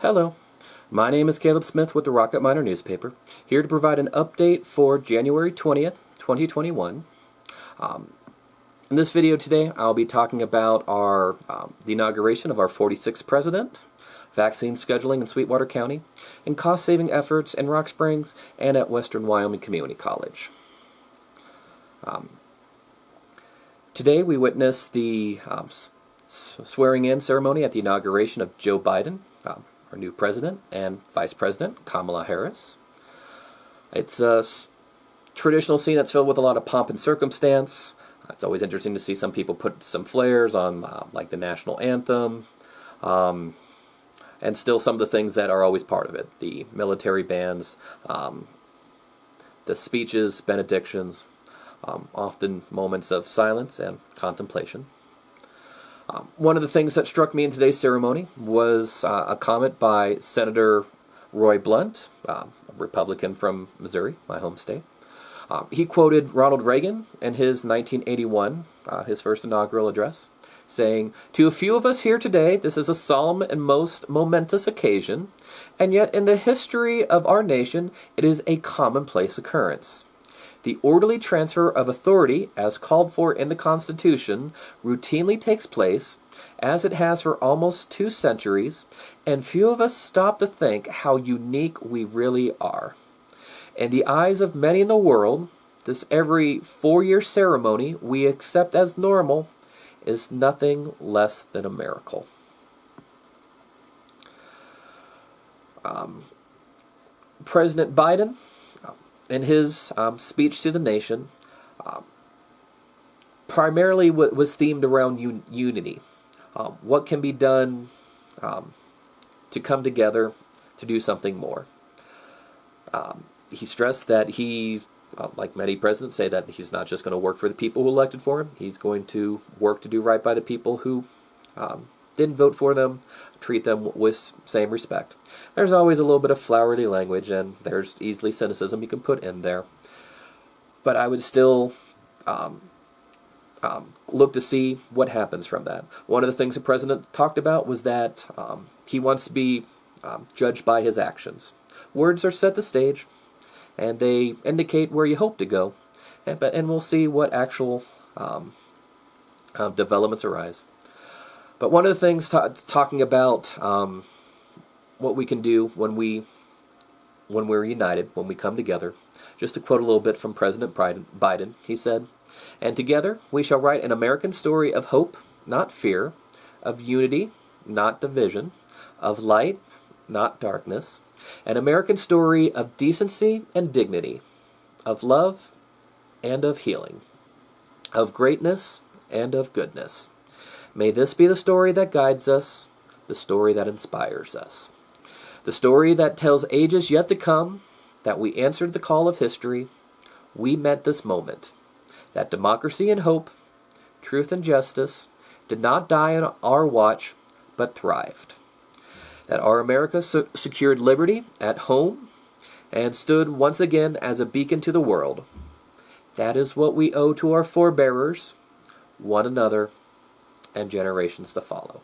Hello, my name is Caleb Smith with the Rocket Miner newspaper, here to provide an update for January 20th, 2021. In this video today, I'll be talking about the inauguration of our 46th president, vaccine scheduling in Sweetwater County, and cost-saving efforts in Rock Springs and at Western Wyoming Community College. Today we witnessed the swearing-in ceremony at the inauguration of Joe Biden, our new president, and Vice President Kamala Harris. It's a traditional scene that's filled with a lot of pomp and circumstance. It's always interesting to see some people put some flares on like the national anthem, and still some of the things that are always part of it. The military bands, the speeches, benedictions, often moments of silence and contemplation. One of the things that struck me in today's ceremony was a comment by Senator Roy Blunt, a Republican from Missouri, my home state. He quoted Ronald Reagan in his 1981, his first inaugural address, saying, "To a few of us here today, this is a solemn and most momentous occasion, and yet in the history of our nation, it is a commonplace occurrence. The orderly transfer of authority, as called for in the Constitution, routinely takes place, as it has for almost 2 centuries, and few of us stop to think how unique we really are. In the eyes of many in the world, this every 4-year ceremony we accept as normal is nothing less than a miracle." President Biden, in his speech to the nation, primarily was themed around unity. What can be done to come together to do something more? He stressed that he, like many presidents, say that he's not just going to work for the people who elected for him. He's going to work to do right by the people who didn't vote for them, treat them with same respect. There's always a little bit of flowery language, and there's easily cynicism you can put in there. But I would still look to see what happens from that. One of the things the president talked about was that he wants to be judged by his actions. Words are set the stage, and they indicate where you hope to go, and we'll see what actual developments arise. But one of the things talking about what we can do when we're united, when we come together, just to quote a little bit from President Biden, he said, "And together we shall write an American story of hope, not fear, of unity, not division, of light, not darkness, an American story of decency and dignity, of love and of healing, of greatness and of goodness. May this be the story that guides us, the story that inspires us, the story that tells ages yet to come that we answered the call of history, we met this moment, that democracy and hope, truth and justice did not die on our watch, but thrived, that our America secured liberty at home and stood once again as a beacon to the world. That is what we owe to our forebearers, one another, and generations to follow."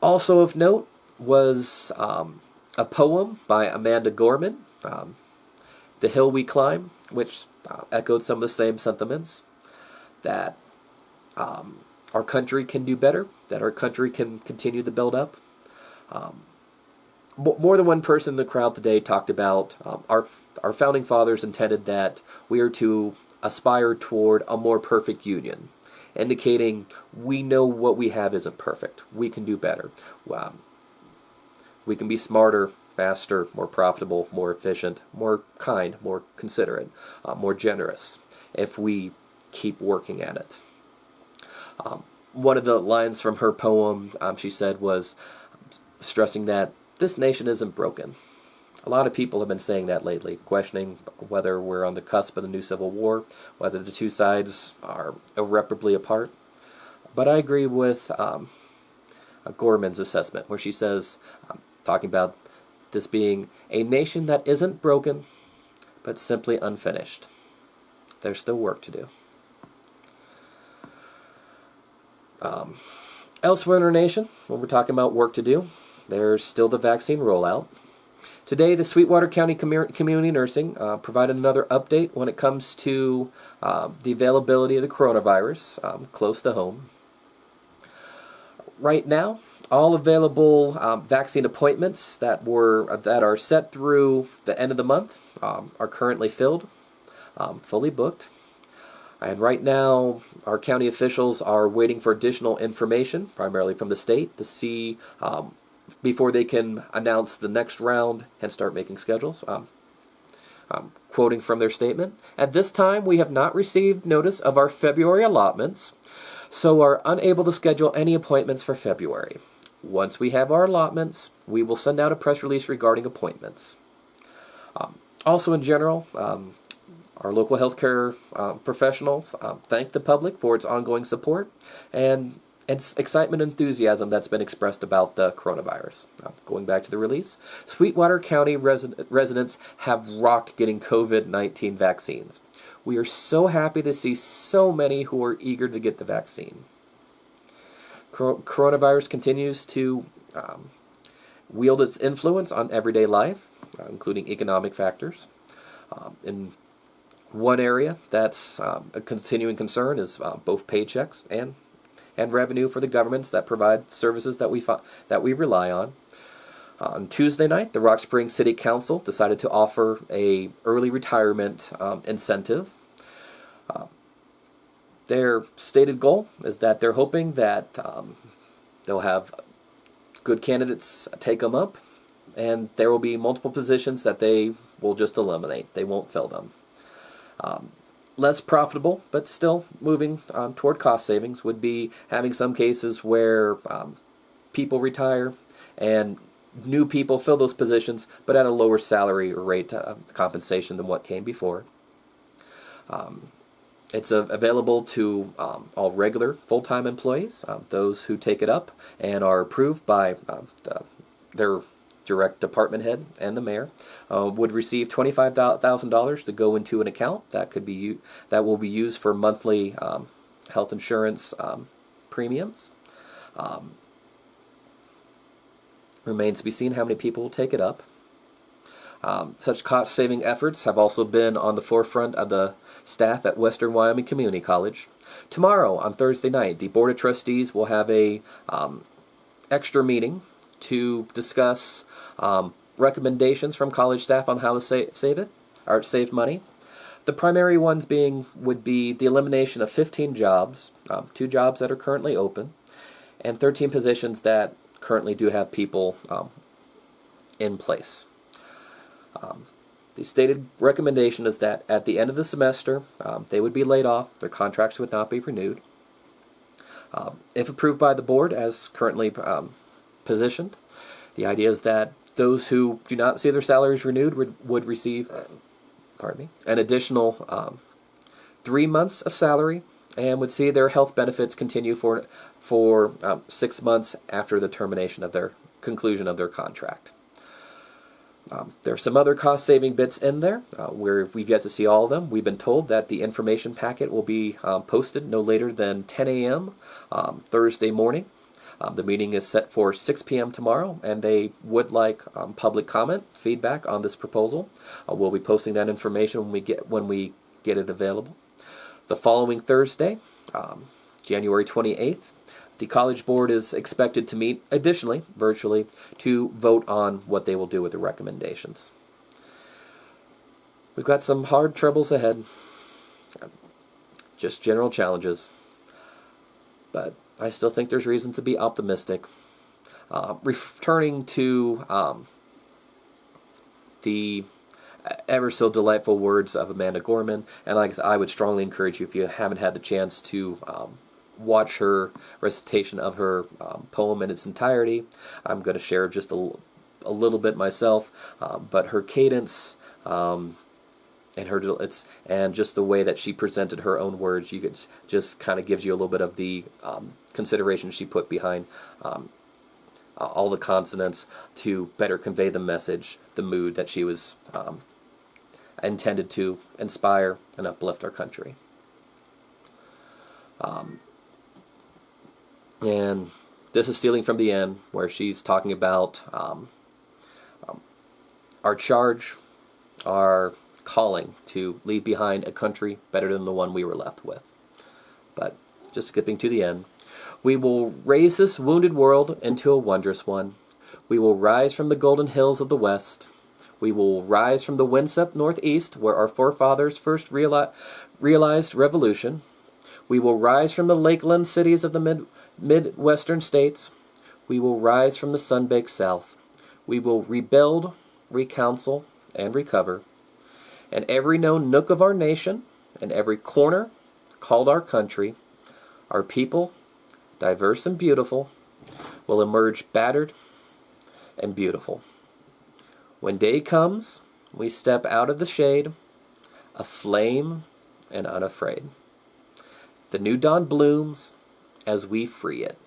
Also of note was a poem by Amanda Gorman, "The Hill We Climb," which echoed some of the same sentiments, that our country can do better, that our country can continue to build up. More than one person in the crowd today talked about our founding fathers intended that we are to aspire toward a more perfect union, indicating we know what we have isn't perfect. We can do better. We can be smarter, faster, more profitable, more efficient, more kind, more considerate, more generous if we keep working at it. One of the lines from her poem, she said, was stressing that this nation isn't broken. A lot of people have been saying that lately, questioning whether we're on the cusp of the new Civil War, whether the two sides are irreparably apart. But I agree with Gorman's assessment, where she says, talking about this being a nation that isn't broken, but simply unfinished. There's still work to do. Elsewhere in our nation, when we're talking about work to do, there's still the vaccine rollout. Today, the Sweetwater County Community Nursing provided another update when it comes to the availability of the coronavirus close to home. Right now, all available vaccine appointments that are set through the end of the month are currently filled, fully booked. And right now, our county officials are waiting for additional information, primarily from the state, to see before they can announce the next round and start making schedules. Quoting from their statement, "At this time, we have not received notice of our February allotments, so are unable to schedule any appointments for February. Once we have our allotments, we will send out a press release regarding appointments." Also, in general, our local healthcare professionals thank the public for its ongoing support and excitement and enthusiasm that's been expressed about the coronavirus. Going back to the release, Sweetwater County residents have rocked getting COVID-19 vaccines. We are so happy to see so many who are eager to get the vaccine. Coronavirus continues to wield its influence on everyday life, including economic factors. In one area that's a continuing concern is both paychecks and revenue for the governments that provide services that we rely on. On Tuesday night, the Rock Springs City Council decided to offer a early retirement incentive. Their stated goal is that they're hoping that they'll have good candidates take them up, and there will be multiple positions that they will just eliminate. They won't fill them. Less profitable, but still moving toward cost savings, would be having some cases where people retire and new people fill those positions, but at a lower salary or rate compensation than what came before. It's available to all regular full-time employees, those who take it up and are approved by their direct department head and the mayor, would receive $25,000 to go into an account that will be used for monthly health insurance premiums. Remains to be seen how many people will take it up. Such cost-saving efforts have also been on the forefront of the staff at Western Wyoming Community College. Tomorrow, on Thursday night, the Board of Trustees will have a extra meeting to discuss recommendations from college staff on how to save money. The primary ones would be the elimination of 15 jobs, 2 jobs that are currently open, and 13 positions that currently do have people in place. The stated recommendation is that at the end of the semester, they would be laid off, their contracts would not be renewed. If approved by the board as currently positioned, the idea is that those who do not see their salaries renewed would receive an additional 3 months of salary and would see their health benefits continue for 6 months after the termination of their conclusion of their contract. There are some other cost-saving bits in there where we've yet to see all of them. We've been told that the information packet will be posted no later than 10 a.m. Thursday morning. The meeting is set for 6 p.m. tomorrow, and they would like public comment, feedback on this proposal. We'll be posting that information when we get it available. The following Thursday, January 28th, the College Board is expected to meet additionally, virtually, to vote on what they will do with the recommendations. We've got some hard troubles ahead, just general challenges, but I still think there's reason to be optimistic. Returning to the ever so delightful words of Amanda Gorman, and like I said, I would strongly encourage you, if you haven't had the chance to watch her recitation of her poem in its entirety. I'm going to share just a little bit myself, but her cadence and just the way that she presented her own words, you could just kind of gives you a little bit of the consideration she put behind all the consonants to better convey the message, the mood that she was intended to inspire and uplift our country. And this is stealing from the end, where she's talking about our charge, our calling to leave behind a country better than the one we were left with. But just skipping to the end. We will raise this wounded world into a wondrous one. We will rise from the golden hills of the west. We will rise from the windswept northeast, where our forefathers first realized revolution. We will rise from the lakeland cities of the midwestern states. We will rise from the sun-baked south. We will rebuild, recounsel, and recover. And every known nook of our nation, and every corner called our country, our people, diverse and beautiful, will emerge battered and beautiful. When day comes, we step out of the shade, aflame and unafraid. The new dawn blooms as we free it,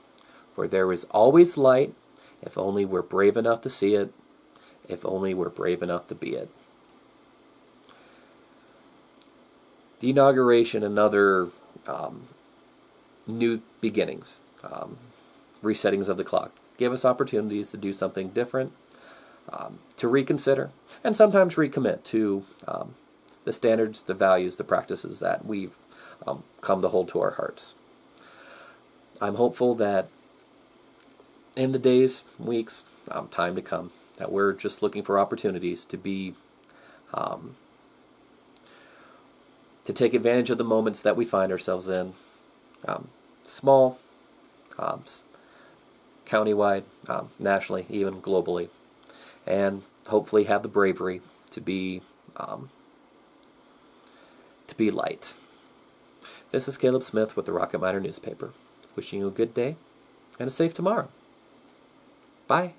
for there is always light, if only we're brave enough to see it, if only we're brave enough to be it. The inauguration, another new beginnings, resettings of the clock, gave us opportunities to do something different, to reconsider, and sometimes recommit to the standards, the values, the practices that we've come to hold to our hearts. I'm hopeful that in the days, weeks, time to come, that we're just looking for opportunities to be, to take advantage of the moments that we find ourselves in, small, countywide, nationally, even globally, and hopefully have the bravery to be light. This is Caleb Smith with the Rocket Miner newspaper, wishing you a good day and a safe tomorrow. Bye.